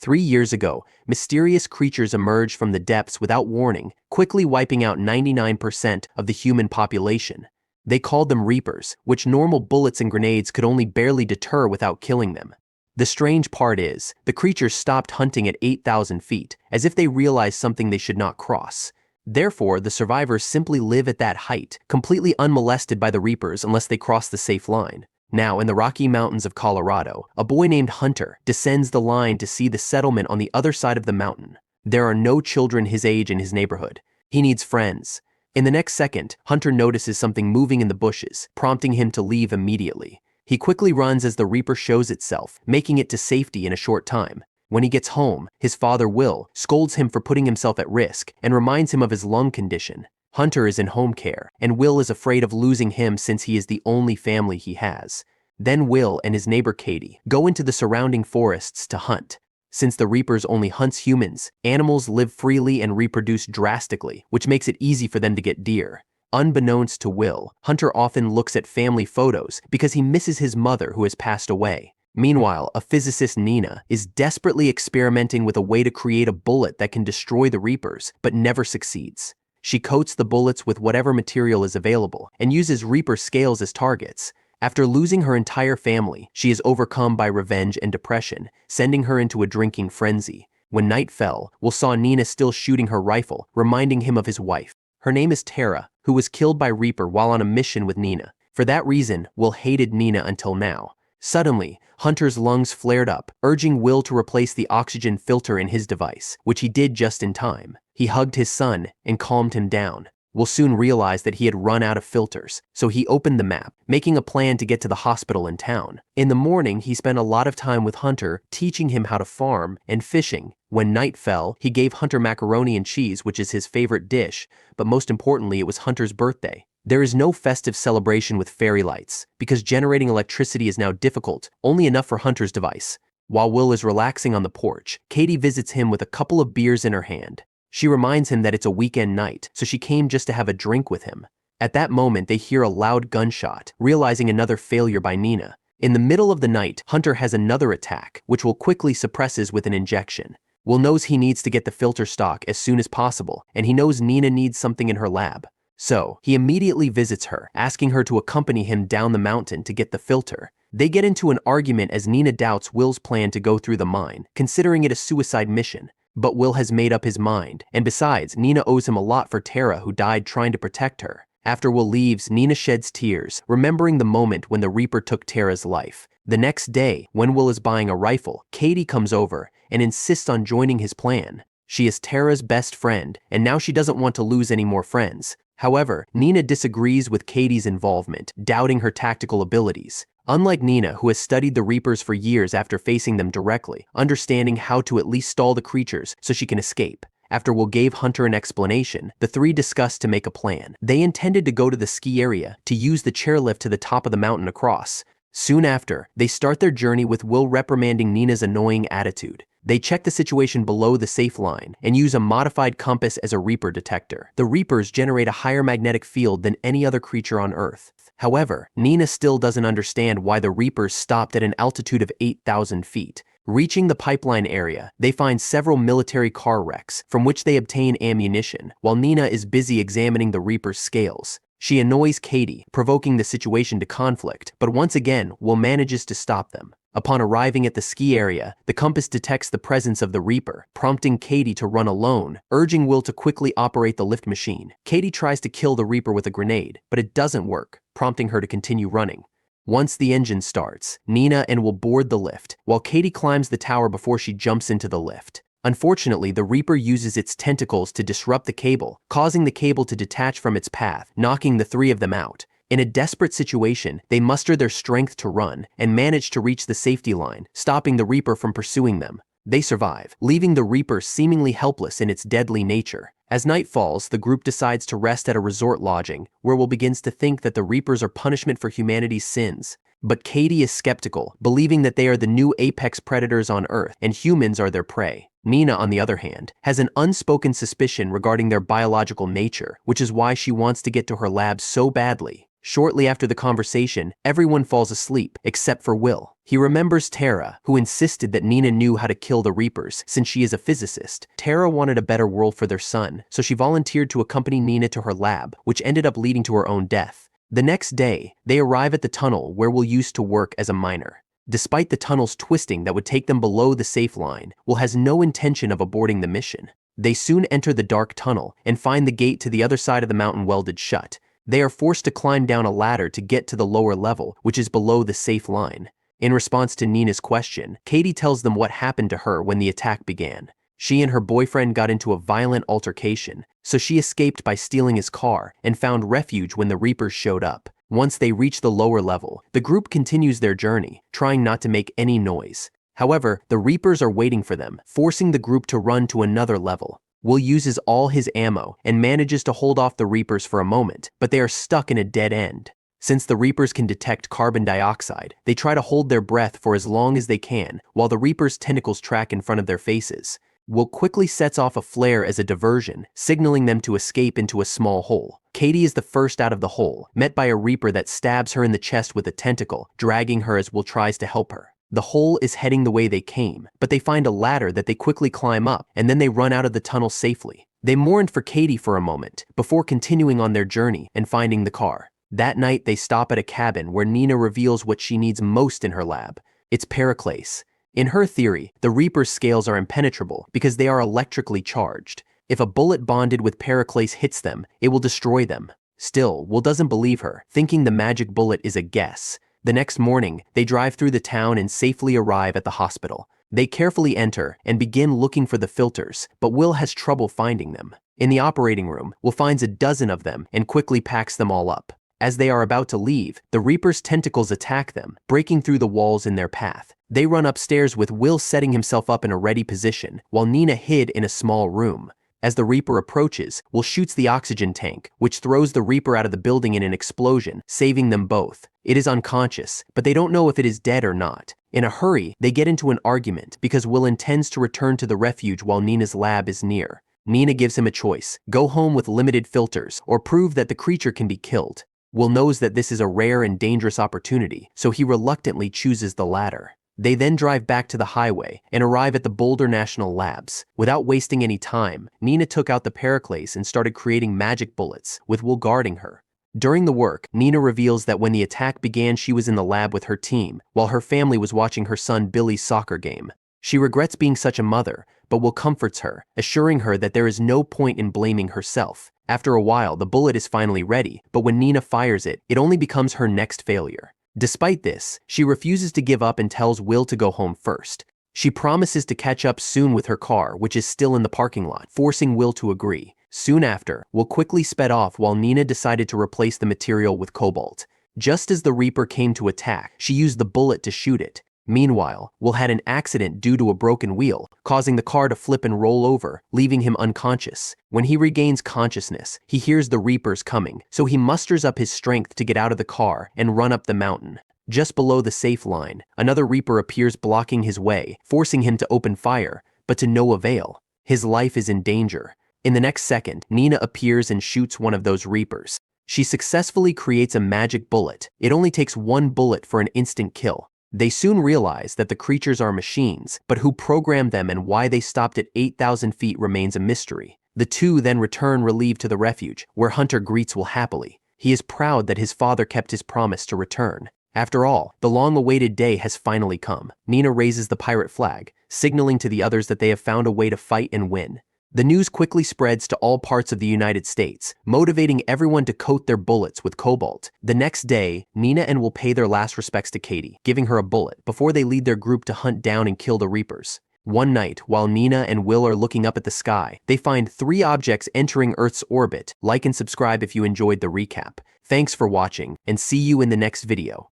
3 years ago, mysterious creatures emerged from the depths without warning, quickly wiping out 99% of the human population. They called them Reapers, which normal bullets and grenades could only barely deter without killing them. The strange part is, the creatures stopped hunting at 8,000 feet, as if they realized something they should not cross. Therefore, the survivors simply live at that height, completely unmolested by the Reapers unless they cross the safe line. Now, in the Rocky Mountains of Colorado, a boy named Hunter descends the line to see the settlement on the other side of the mountain. There are no children his age in his neighborhood. He needs friends. In the next second, Hunter notices something moving in the bushes, prompting him to leave immediately. He quickly runs as the Reaper shows itself, making it to safety in a short time. When he gets home, his father, Will, scolds him for putting himself at risk and reminds him of his lung condition. Hunter is in home care, and Will is afraid of losing him since he is the only family he has. Then Will and his neighbor Katie go into the surrounding forests to hunt. Since the Reapers only hunts humans, animals live freely and reproduce drastically, which makes it easy for them to get deer. Unbeknownst to Will, Hunter often looks at family photos because he misses his mother who has passed away. Meanwhile, a physicist, Nina, is desperately experimenting with a way to create a bullet that can destroy the Reapers, but never succeeds. She coats the bullets with whatever material is available and uses Reaper scales as targets. After losing her entire family, she is overcome by revenge and depression, sending her into a drinking frenzy. When night fell, Will saw Nina still shooting her rifle, reminding him of his wife. Her name is Tara, who was killed by Reaper while on a mission with Nina. For that reason, Will hated Nina until now. Suddenly, Hunter's lungs flared up, urging Will to replace the oxygen filter in his device, which he did just in time. He hugged his son and calmed him down. Will soon realized that he had run out of filters, so he opened the map, making a plan to get to the hospital in town. In the morning, he spent a lot of time with Hunter, teaching him how to farm and fishing. When night fell, he gave Hunter macaroni and cheese, which is his favorite dish, but most importantly, it was Hunter's birthday. There is no festive celebration with fairy lights, because generating electricity is now difficult, only enough for Hunter's device. While Will is relaxing on the porch, Katie visits him with a couple of beers in her hand. She reminds him that it's a weekend night, so she came just to have a drink with him. At that moment, they hear a loud gunshot, realizing another failure by Nina. In the middle of the night, Hunter has another attack, which Will quickly suppresses with an injection. Will knows he needs to get the filter stock as soon as possible, and he knows Nina needs something in her lab. So, he immediately visits her, asking her to accompany him down the mountain to get the filter. They get into an argument as Nina doubts Will's plan to go through the mine, considering it a suicide mission. But Will has made up his mind, and besides, Nina owes him a lot for Tara, who died trying to protect her. After Will leaves, Nina sheds tears, remembering the moment when the Reaper took Tara's life. The next day, when Will is buying a rifle, Katie comes over and insists on joining his plan. She is Tara's best friend, and now she doesn't want to lose any more friends. However, Nina disagrees with Katie's involvement, doubting her tactical abilities. Unlike Nina, who has studied the Reapers for years after facing them directly, understanding how to at least stall the creatures so she can escape. After Will gave Hunter an explanation, the three discussed to make a plan. They intended to go to the ski area to use the chairlift to the top of the mountain across. Soon after, they start their journey with Will reprimanding Nina's annoying attitude. They check the situation below the safe line and use a modified compass as a Reaper detector. The Reapers generate a higher magnetic field than any other creature on Earth. However, Nina still doesn't understand why the Reapers stopped at an altitude of 8,000 feet. Reaching the pipeline area, they find several military car wrecks, from which they obtain ammunition, while Nina is busy examining the Reaper's scales. She annoys Katie, provoking the situation to conflict, but once again, Will manages to stop them. Upon arriving at the ski area, the compass detects the presence of the Reaper, prompting Katie to run alone, urging Will to quickly operate the lift machine. Katie tries to kill the Reaper with a grenade, but it doesn't work, prompting her to continue running. Once the engine starts, Nina and Will board the lift, while Katie climbs the tower before she jumps into the lift. Unfortunately, the Reaper uses its tentacles to disrupt the cable, causing the cable to detach from its path, knocking the three of them out. In a desperate situation, they muster their strength to run and manage to reach the safety line, stopping the Reaper from pursuing them. They survive, leaving the Reaper seemingly helpless in its deadly nature. As night falls, the group decides to rest at a resort lodging, where Will begins to think that the Reapers are punishment for humanity's sins. But Katie is skeptical, believing that they are the new apex predators on Earth and humans are their prey. Nina, on the other hand, has an unspoken suspicion regarding their biological nature, which is why she wants to get to her lab so badly. Shortly after the conversation, everyone falls asleep except for Will. He remembers Tara, who insisted that Nina knew how to kill the Reapers since she is a physicist. Tara wanted a better world for their son, so she volunteered to accompany Nina to her lab, which ended up leading to her own death. The next day, they arrive at the tunnel where Will used to work as a miner. Despite the tunnel's twisting that would take them below the safe line, Will has no intention of aborting the mission. They soon enter the dark tunnel and find the gate to the other side of the mountain welded shut. They are forced to climb down a ladder to get to the lower level, which is below the safe line. In response to Nina's question, Katie tells them what happened to her when the attack began. She and her boyfriend got into a violent altercation, so she escaped by stealing his car and found refuge when the Reapers showed up. Once they reach the lower level, the group continues their journey, trying not to make any noise. However, the Reapers are waiting for them, forcing the group to run to another level. Will uses all his ammo and manages to hold off the Reapers for a moment, but they are stuck in a dead end. Since the Reapers can detect carbon dioxide, they try to hold their breath for as long as they can while the Reapers' tentacles track in front of their faces. Will quickly sets off a flare as a diversion, signaling them to escape into a small hole. Katie is the first out of the hole, met by a Reaper that stabs her in the chest with a tentacle, dragging her as Will tries to help her. The hole is heading the way they came, but they find a ladder that they quickly climb up, and then they run out of the tunnel safely. They mourned for Katie for a moment, before continuing on their journey and finding the car. That night, they stop at a cabin where Nina reveals what she needs most in her lab. It's Periclase. In her theory, the Reaper's scales are impenetrable because they are electrically charged. If a bullet bonded with Periclase hits them, it will destroy them. Still, Will doesn't believe her, thinking the magic bullet is a guess. The next morning, they drive through the town and safely arrive at the hospital. They carefully enter and begin looking for the filters, but Will has trouble finding them. In the operating room, Will finds a dozen of them and quickly packs them all up. As they are about to leave, the Reaper's tentacles attack them, breaking through the walls in their path. They run upstairs with Will setting himself up in a ready position, while Nina hid in a small room. As the Reaper approaches, Will shoots the oxygen tank, which throws the Reaper out of the building in an explosion, saving them both. It is unconscious, but they don't know if it is dead or not. In a hurry, they get into an argument because Will intends to return to the refuge while Nina's lab is near. Nina gives him a choice: go home with limited filters or prove that the creature can be killed. Will knows that this is a rare and dangerous opportunity, so he reluctantly chooses the latter. They then drive back to the highway and arrive at the Boulder National Labs. Without wasting any time, Nina took out the Periclase and started creating magic bullets, with Will guarding her. During the work, Nina reveals that when the attack began, she was in the lab with her team, while her family was watching her son Billy's soccer game. She regrets being such a mother, but Will comforts her, assuring her that there is no point in blaming herself. After a while, the bullet is finally ready, but when Nina fires it, it only becomes her next failure. Despite this, she refuses to give up and tells Will to go home first. She promises to catch up soon with her car, which is still in the parking lot, forcing Will to agree. Soon after, Will quickly sped off while Nina decided to replace the material with cobalt. Just as the Reaper came to attack, she used the bullet to shoot it. Meanwhile, Will had an accident due to a broken wheel, causing the car to flip and roll over, leaving him unconscious. When he regains consciousness, he hears the Reapers coming, so he musters up his strength to get out of the car and run up the mountain. Just below the safe line, another Reaper appears blocking his way, forcing him to open fire, but to no avail. His life is in danger. In the next second, Nina appears and shoots one of those Reapers. She successfully creates a magic bullet. It only takes one bullet for an instant kill. They soon realize that the creatures are machines, but who programmed them and why they stopped at 8,000 feet remains a mystery. The two then return relieved to the refuge, where Hunter greets Will happily. He is proud that his father kept his promise to return. After all, the long-awaited day has finally come. Nina raises the pirate flag, signaling to the others that they have found a way to fight and win. The news quickly spreads to all parts of the United States, motivating everyone to coat their bullets with cobalt. The next day, Nina and Will pay their last respects to Katie, giving her a bullet, before they lead their group to hunt down and kill the Reapers. One night, while Nina and Will are looking up at the sky, they find 3 objects entering Earth's orbit. Like and subscribe if you enjoyed the recap. Thanks for watching, and see you in the next video.